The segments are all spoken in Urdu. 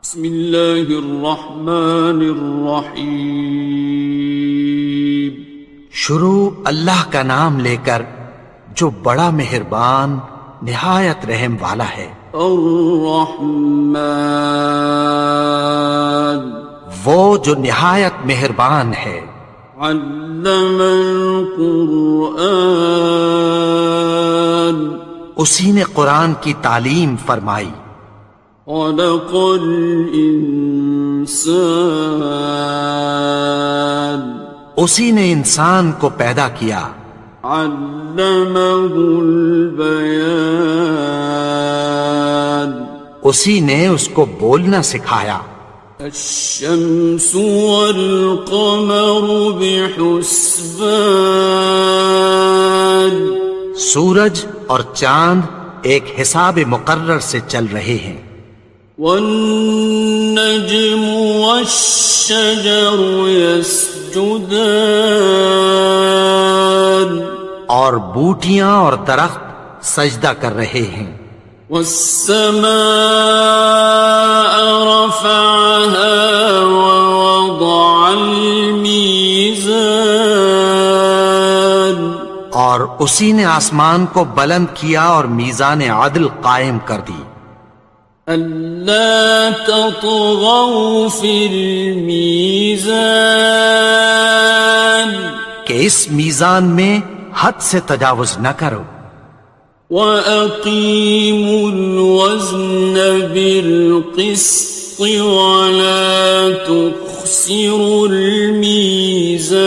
بسم اللہ الرحمن الرحیم۔ شروع اللہ کا نام لے کر جو بڑا مہربان نہایت رحم والا ہے۔ الرحمن، وہ جو نہایت مہربان ہے۔ علم القرآن، اسی نے قرآن کی تعلیم فرمائی۔ خلق الانسان، اسی نے انسان کو پیدا کیا۔ علمہ البیان، اسی نے اس کو بولنا سکھایا۔ الشمس والقمر بحسبان، سورج اور چاند ایک حساب مقرر سے چل رہے ہیں۔ والنجم والشجر يسجدان، اور بوٹیاں اور درخت سجدہ کر رہے ہیں۔ والسماء رفعها ووضع الميزان، اور اسی نے آسمان کو بلند کیا اور میزان عدل قائم کر دی۔ ألا تطغوا في الميزان، کہ اس میزان میں حد سے تجاوز نہ کرو۔ وَأَقِيمُوا الْوَزْنَ بِالْقِسْطِ وَلَا تُخْسِرُوا الْمِيزَانَ،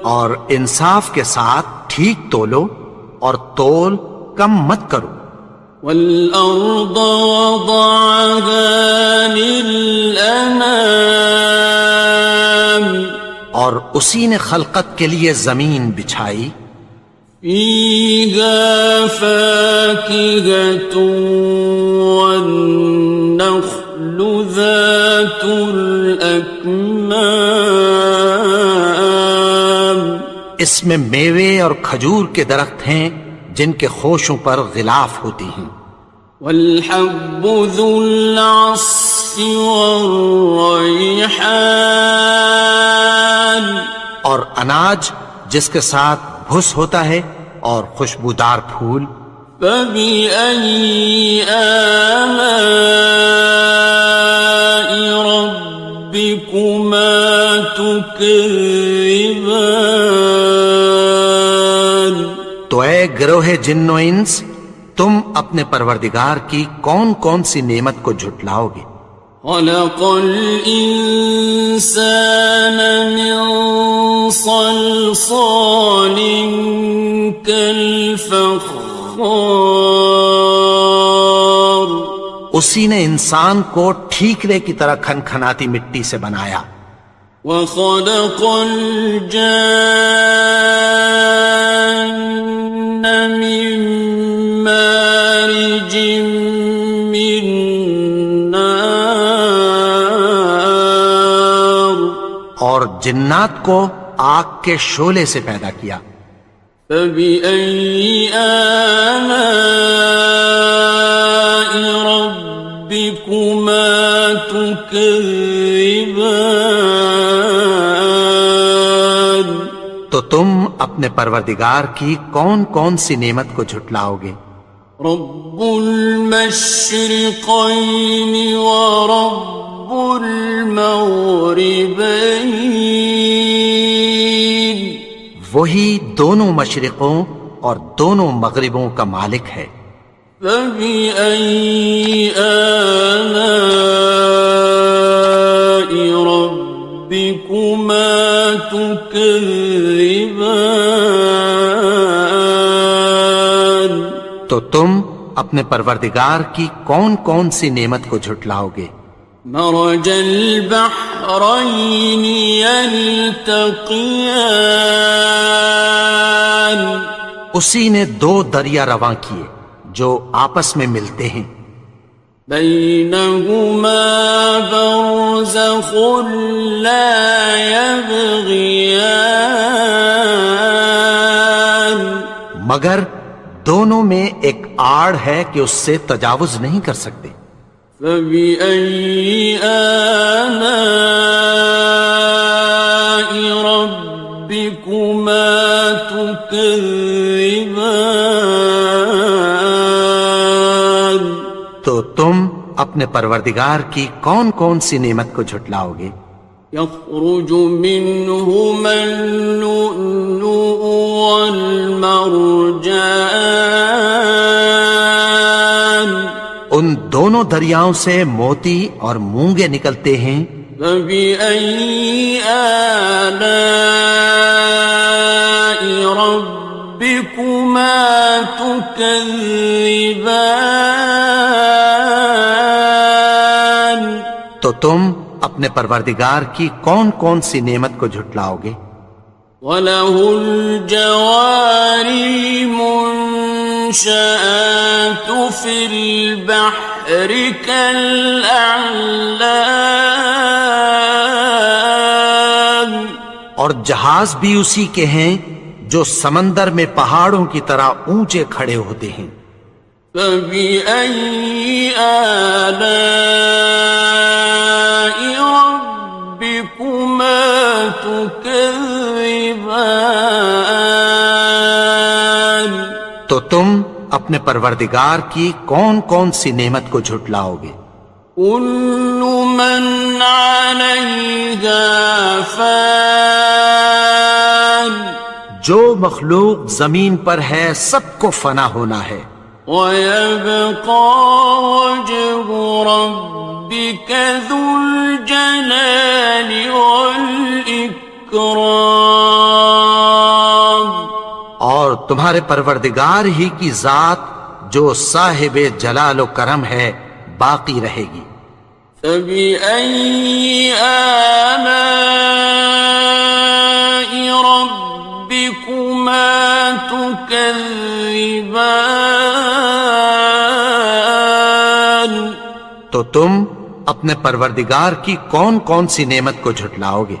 اور انصاف کے ساتھ ٹھیک تولو اور تول کم مت کرو۔ وَالْأَرْضَ وَضَعَهَا لِلْأَنَامِ، اور اسی نے خلقت کے لیے زمین بچھائی۔ فِيهَا فَاكِهَةٌ وَالنَّخْلُ ذَاتُ الْأَكْمَامِ، اس میں میوے اور کھجور کے درخت ہیں جن کے خوشوں پر غلاف ہوتی ہیں۔ وَالْحَبُّ ذُو الْعَصْفِ وَالرَّيْحَانِ، اور اناج جس کے ساتھ بھس ہوتا ہے اور خوشبودار پھول۔ فَبِأَيِّ آلَاءِ رَبِّكُمَا تُكَذِّبَانِ، تو اے گروہ جن و انس، تم اپنے پروردگار کی کون کون سی نعمت کو جھٹلاؤ گے؟ خَلَقَ الْإِنسَانَ مِنْ صَلْصَالٍ كَالْفَخَّارِ، اسی نے انسان کو ٹھیکرے کی طرح کھنکھناتی مٹی سے بنایا۔ وَخَلَقَ الْجَانَّ مِن مَّارِجٍ مِّن نَّارٍ، اور جنات کو آگ کے شعلے سے پیدا کیا۔ فَبِأَيِّ آلَاءِ رَبِّكُمَا تُكَذِّبَانِ، تو تم اپنے پروردگار کی کون کون سی نعمت کو جھٹلاؤ گے؟ رب المشرقین ورب المغربین، وہی دونوں مشرقوں اور دونوں مغربوں کا مالک ہے۔ فَبِأَيِّ آلَاءِ رَبِّكُمَا تُكَذِّبَانِ، تو تم اپنے پروردگار کی کون کون سی نعمت کو جھٹلاؤ گے؟ مرج البحرین یلتقیان، اسی نے دو دریا رواں کیے جو آپس میں ملتے ہیں۔ بینہما برزخ لا یبغیان، مگر دونوں میں ایک آڑ ہے کہ اس سے تجاوز نہیں کر سکتے۔ فبأي آلاء ربكما تكذبان؟ تو تم اپنے پروردگار کی کون کون سی نعمت کو جھٹلاؤ گے؟ يخرج منهما اللؤلؤ والمرجان، ان دونوں دریاؤں سے موتی اور مونگے نکلتے ہیں۔ فبأي آلاء ربكما تكذبان؟ تو تم اپنے پروردگار کی کون کون سی نعمت کو جھٹلاؤ گے؟ وَلَهُ الْجَوَارِ الْمُنشَآتُ فِي الْبَحْرِ كَالْأَعْلَامِ، اور جہاز بھی اسی کے ہیں جو سمندر میں پہاڑوں کی طرح اونچے کھڑے ہوتے ہیں۔ فَبِأَيِّ آلَاءِ رَبِّكُمَا تُكَذِّبَانِ؟ تو تم اپنے پروردگار کی کون کون سی نعمت کو جھٹلاؤ گے؟ كُلُّ مَنْ عَلَيْهَا فَانٍ، جو مخلوق زمین پر ہے سب کو فنا ہونا ہے۔ وَيَبْقَى وَجْهُ رَبِّكَ ذُو الْجَلَالِ وَالْإِكْرَامِ، اور تمہارے پروردگار ہی کی ذات جو صاحب جلال و کرم ہے باقی رہے گی۔ فَبِأَيِّ آلَاءِ رَبِّكُمَا تُكَذِّبَانِ؟ تو تم اپنے پروردگار کی کون کون سی نعمت کو جھٹلاؤ گے؟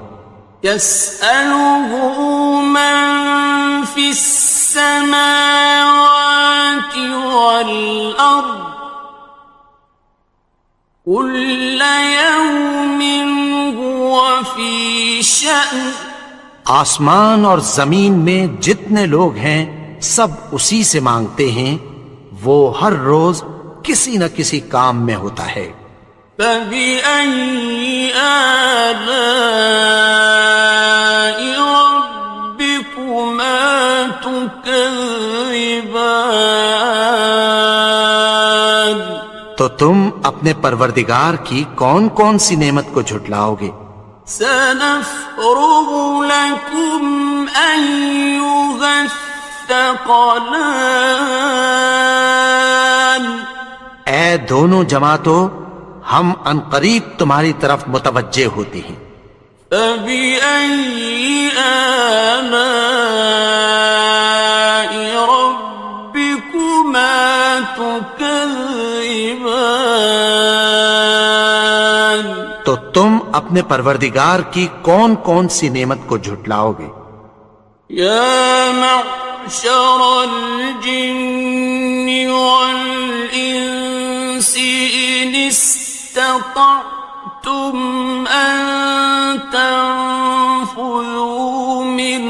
يَسْأَلُهُ مَن فِي السَّمَاوَاتِ وَالْأَرْضِ كُلَّ يَوْمٍ هُوَ فِي شَأْنٍ، آسمان اور زمین میں جتنے لوگ ہیں سب اسی سے مانگتے ہیں، وہ ہر روز کسی نہ کسی کام میں ہوتا ہے۔ فَبِأَيِّ آلَاءِ رَبِّكُمَا تُكَذِّبَانِ؟ تو تم اپنے پروردگار کی کون کون سی نعمت کو جھٹلاؤ گے؟ سَنَفْرُغُ لَكُمْ أَيُّهَ الثَّقَلَانِ، اے دونوں جماعتوں، ہم عنقریب تمہاری طرف متوجہ ہوتے ہیں۔ فَبِأَيِّ آلَاءِ رَبِّكُمَا تُكَذِّبَانِ؟ تو تم اپنے پروردگار کی کون کون سی نعمت کو جھٹلاؤ گے؟ يَا مَعْشَرَ الْجِنِّ وَالْإِنسِ إِنِ اسْتَطَعْتُمْ أَن تَنفُذُوا مِنْ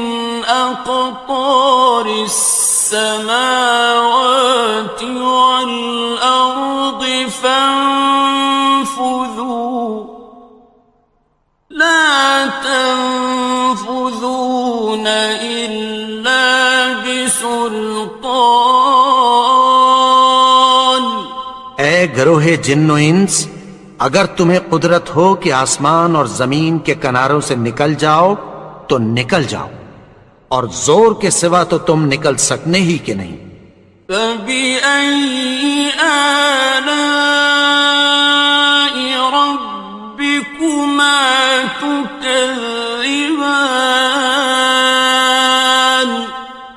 أَقْطَارِ السَّمَاوَاتِ وَالْأَرْضِ فَانفُذُوا لَا تَنفُذُونَ إِلَّا بِسُلْطَانٍ۔ اے گروہ جن و انس، اگر تمہیں قدرت ہو کہ آسمان اور زمین کے کناروں سے نکل جاؤ تو نکل جاؤ، اور زور کے سوا تو تم نکل سکنے ہی کہ نہیں۔ فَبِأَيِّ آلَاءِ رَبِّكُمَا تُكَذِّبَانِ؟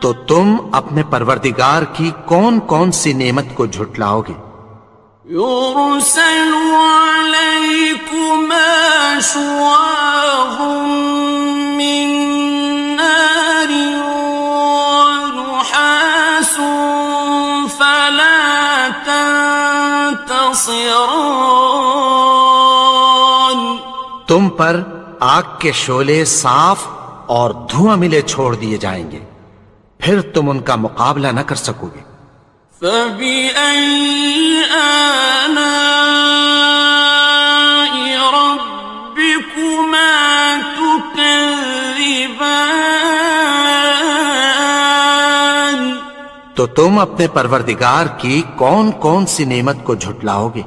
تو تم اپنے پروردگار کی کون کون سی نعمت کو جھٹلاؤ گے؟ يُرْسَلُ عَلَيْكُمَا شُوَاظٌ مِّن نَّارٍ وَنُحَاسٌ خاصران. تم پر آگ کے شعلے صاف اور دھواں ملے چھوڑ دیے جائیں گے، پھر تم ان کا مقابلہ نہ کر سکو گے۔ فبأي آلاء ربكما تكذبان. تو تم اپنے پروردگار کی کون کون سی نعمت کو جھٹلاؤ گے؟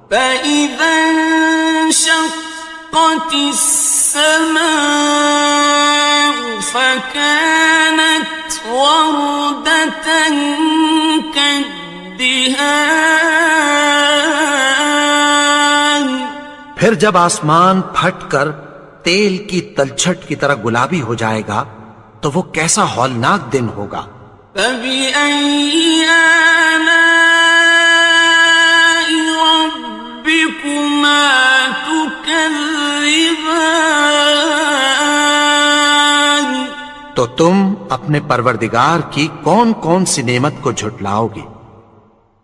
فإذا انشقت السماء فكانت وردة كالدهان. پھر جب آسمان پھٹ کر تیل کی تلچھٹ کی طرح گلابی ہو جائے گا تو وہ کیسا ہولناک دن ہوگا۔ فبأي آلاء ربكما تكذبان. تو تم اپنے پروردگار کی کون کون سی نعمت کو جھٹلاؤ گے؟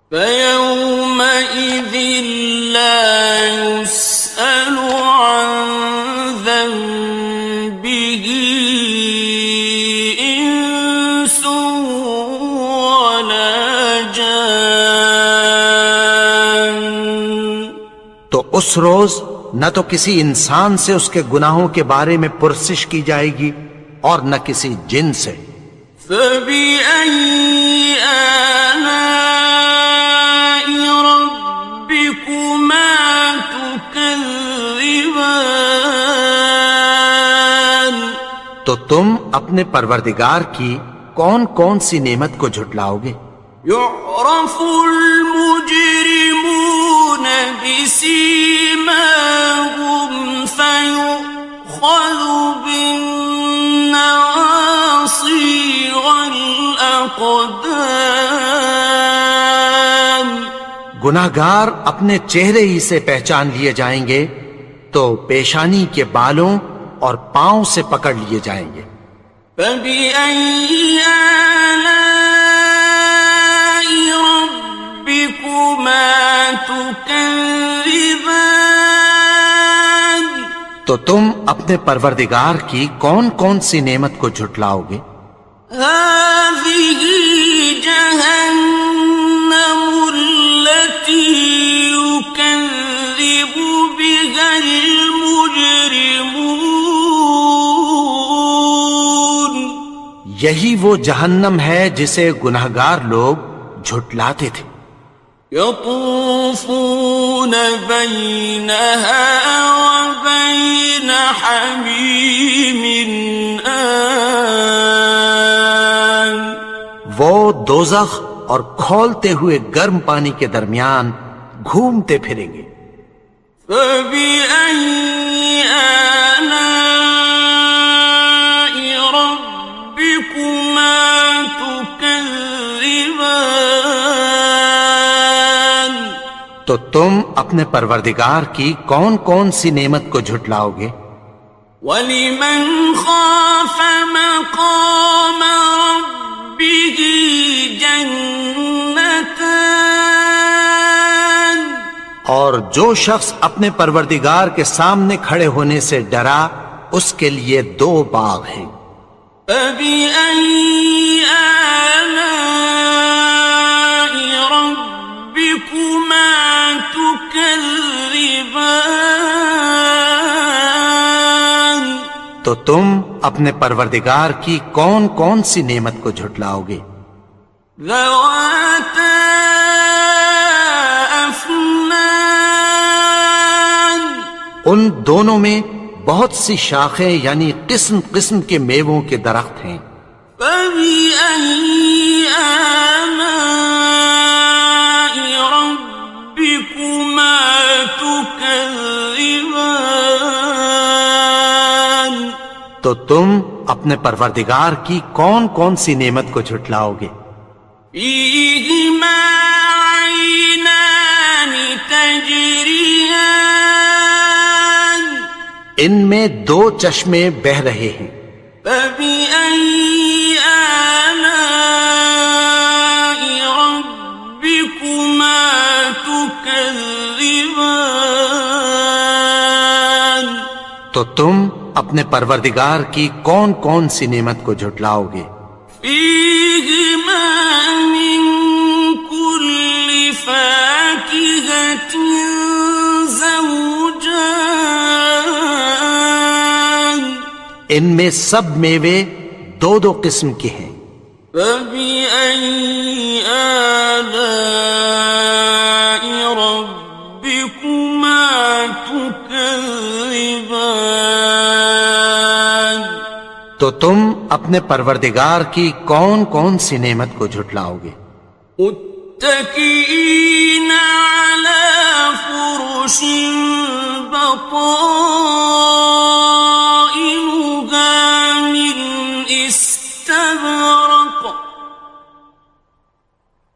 فيومئذ لا يسأل عن ذنبه إنس ولا جان. تو اس روز نہ تو کسی انسان سے اس کے گناہوں کے بارے میں پرسش کی جائے گی اور نہ کسی جن سے۔ فبأي آلاء ربكما تكذبان. تو تم اپنے پروردگار کی کون کون سی نعمت کو جھٹلاؤ گے؟ يعرف المجرمون بسيماهم فيؤخذ بالنواصي والأقدام. گناہگار اپنے چہرے ہی سے پہچان لیے جائیں گے تو پیشانی کے بالوں اور پاؤں سے پکڑ لیے جائیں گے۔ فبأي آلاء ربكما تكذبان. تو تم اپنے پروردگار کی کون کون سی نعمت کو جھٹلاؤ گے؟ هذه جهنم التي يكذب بها المجرمون. یہی وہ جہنم ہے جسے گناہگار لوگ جھٹلاتے تھے۔ يطوفون بينها وبين حميم آن. وہ دوزخ اور کھولتے ہوئے گرم پانی کے درمیان گھومتے پھریں گے۔ فبأي آلاء ربكما تكذبان. تو تم اپنے پروردگار کی کون کون سی نعمت کو جھٹلاؤ گے؟ وَلِمَنْ خَافَ مَقَامَ رَبِّهِ جَنَّتَانِ. اور جو شخص اپنے پروردگار کے سامنے کھڑے ہونے سے ڈرا اس کے لیے دو باغ ہیں۔ فَبِأَيِّ آلَاءِ رَبِّكُمَا تُكَذِّبَانِ. تو تم اپنے پروردگار کی کون کون سی نعمت کو جھٹلاؤ گے؟ ذَوَاتَا أَفْنَانٍ. ان دونوں میں بہت سی شاخیں یعنی قسم قسم کے میووں کے درخت ہیں۔ فَبِأَيِّ آلَاءِ رَبِّكُمَا تُكَذِّبَانِ. تو تم اپنے پروردگار کی کون کون سی نعمت کو جھٹلاؤ گے؟ فِيهِمَا عَيْنَانِ تَجْرِيَانِ. ان میں دو چشمے بہہ رہے ہیں۔ فَبِأَيِّ آلَاءِ رَبِّكُمَا تُكَذِّبَانِ. تكذبان تو تم اپنے پروردگار کی کون کون سی نعمت کو جھٹلاؤ گے؟ فيهما من كل فاكهة زوجان ان میں سب میوے دو دو قسم کے ہیں۔ فبأي آلاء ربكما تكذبان تو تم اپنے پروردگار کی کون کون سی نعمت کو جھٹلاؤ گے؟ متكئين على فرش بطائنها من استبرق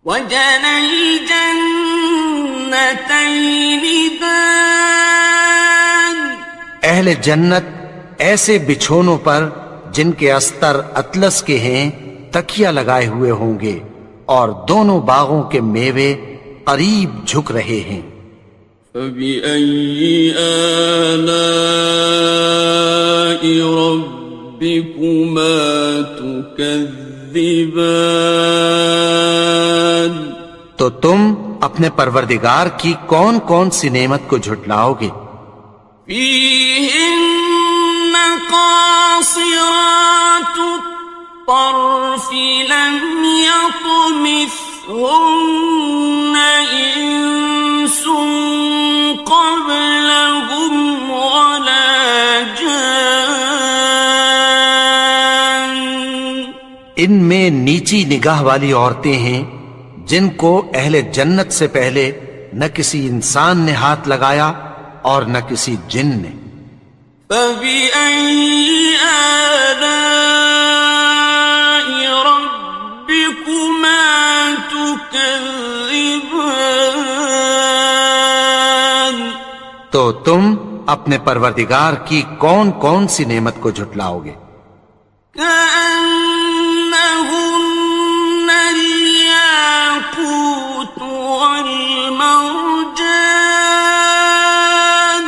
وجنى الجنتين دان اہل جنت ایسے بچھونوں پر جن کے استر اطلس کے ہیں تکیہ لگائے ہوئے ہوں گے اور دونوں باغوں کے میوے قریب جھک رہے ہیں۔ فبأي آلاء ربكما تكذبان تو تم اپنے پروردگار کی کون کون سی نعمت کو جھٹلاؤ گے؟ فيهن قاصرات الطرف لم يطمثهن إنس قبلهم ولا جان ان میں نیچی نگاہ والی عورتیں ہیں جن کو اہل جنت سے پہلے نہ کسی انسان نے ہاتھ لگایا اور نہ کسی جن نے۔ فبأي آلاء ربكما تكذبان تو تم اپنے پروردگار کی کون کون سی نعمت کو جھٹلاؤ گے؟ كأنهن الياقوت والمرجان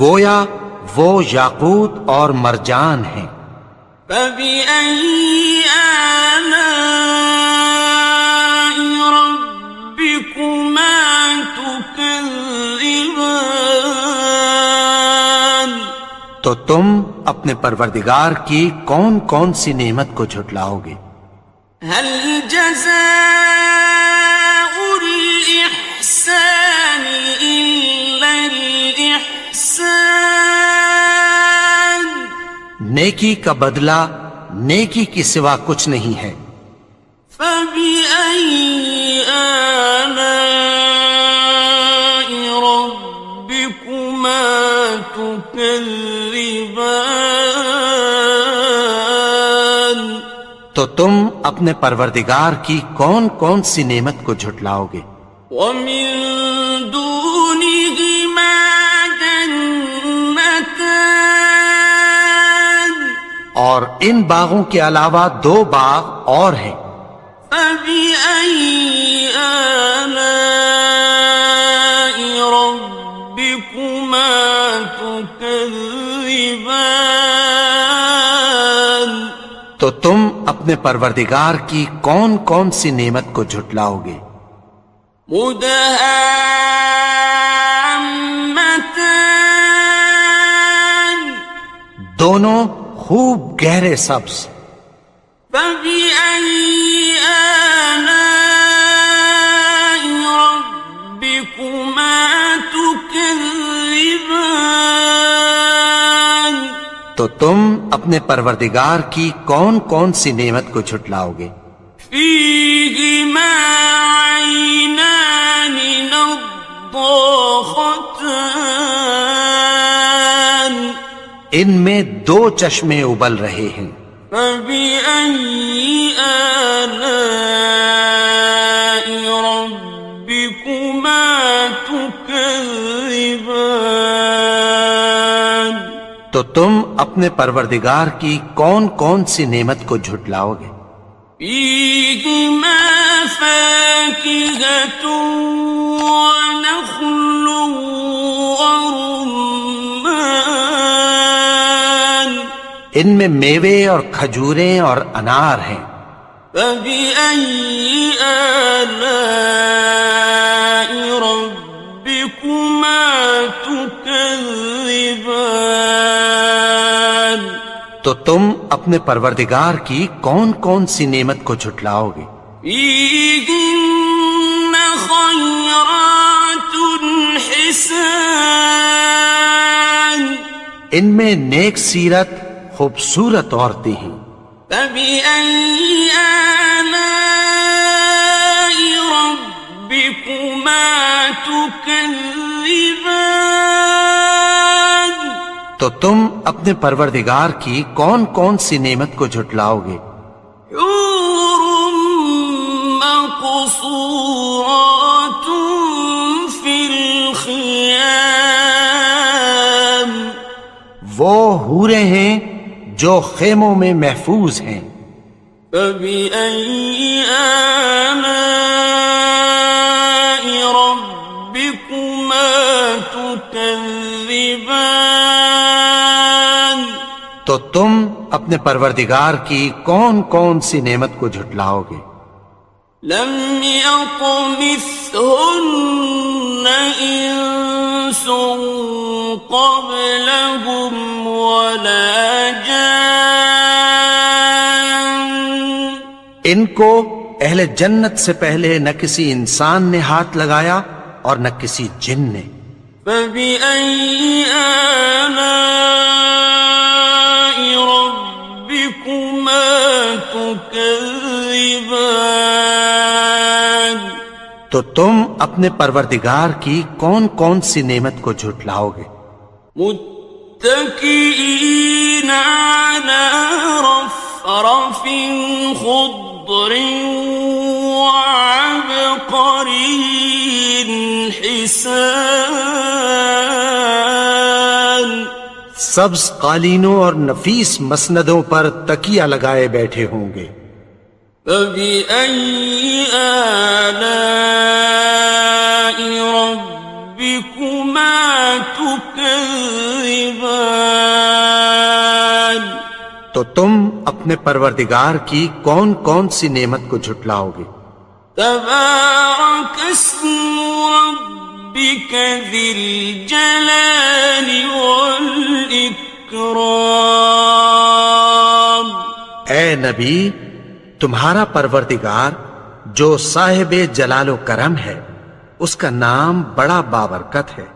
گویا وہ یاقوت اور مرجان ہیں۔ فبأي آلاء ربكما تكذبان تو تم اپنے پروردگار کی کون کون سی نعمت کو جھٹلاؤ گے؟ هل جزاء الإحسان إلا الإحسان نیکی کا بدلہ نیکی کی سوا کچھ نہیں ہے۔ فبأي آلاء ربكما تكذبان تو تم اپنے پروردگار کی کون کون سی نعمت کو جھٹلاؤ گے؟ ومن دونهما جنتان اور ان باغوں کے علاوہ دو باغ اور ہیں۔ فبأي آلاء ربكما تكذبان تو تم اپنے پروردگار کی کون کون سی نعمت کو جھٹلاؤ گے؟ مدهامتان دونوں خوب گہرے سبز۔ فبأي آلاء ربكما تكذبان تو تم اپنے پروردگار کی کون کون سی نعمت کو جھٹلاؤ گے؟ فيهما عينان نضاختان ان میں دو چشمے ابل رہے ہیں۔ فبأي آلاء ربكما تكذبان تو تم اپنے پروردگار کی کون کون سی نعمت کو جھٹلاؤ گے؟ فيهما فاكهة ونخل ورمان ان میں میوے اور کھجوریں اور انار ہیں. فبأي آلاء ربكما تكذبان تو تم اپنے پروردگار کی کون کون سی نعمت کو جھٹلاؤ گے؟ فيهن خيرات حسان ان میں نیک سیرت خوبصورت عورتیں ہیں. فبأي آلاء ربكما تكذبان تو تم اپنے پروردگار کی کون کون سی نعمت کو جھٹلاؤ گے؟ حور مقصورات في الخيام وہ حوریں ہیں جو خیموں میں محفوظ ہیں. فبأي آلاء ربكما تكذبان تو تم اپنے پروردگار کی کون کون سی نعمت کو جھٹلاؤ گے؟ لم يطمثهن إنس قبلهم ولا جان ان کو اہل جنت سے پہلے نہ کسی انسان نے ہاتھ لگایا اور نہ کسی جن نے. فبأي آلاء ربكما تكذبان تو تم اپنے پروردگار کی کون کون سی نعمت کو جھٹلاؤ گے؟ متكئين على رفرف خضر وعبقري حسان سبز قالینوں اور نفیس مسندوں پر تکیہ لگائے بیٹھے ہوں گے. فبأي آلاء ربكما تكذبان تو تم اپنے پروردگار کی کون کون سی نعمت کو جھٹلاؤ گے؟ تبارك اسم ربك ذي الجلال والإكرام اے نبی، تمہارا پروردگار جو صاحب جلال و کرم ہے، اس کا نام بڑا بابرکت ہے.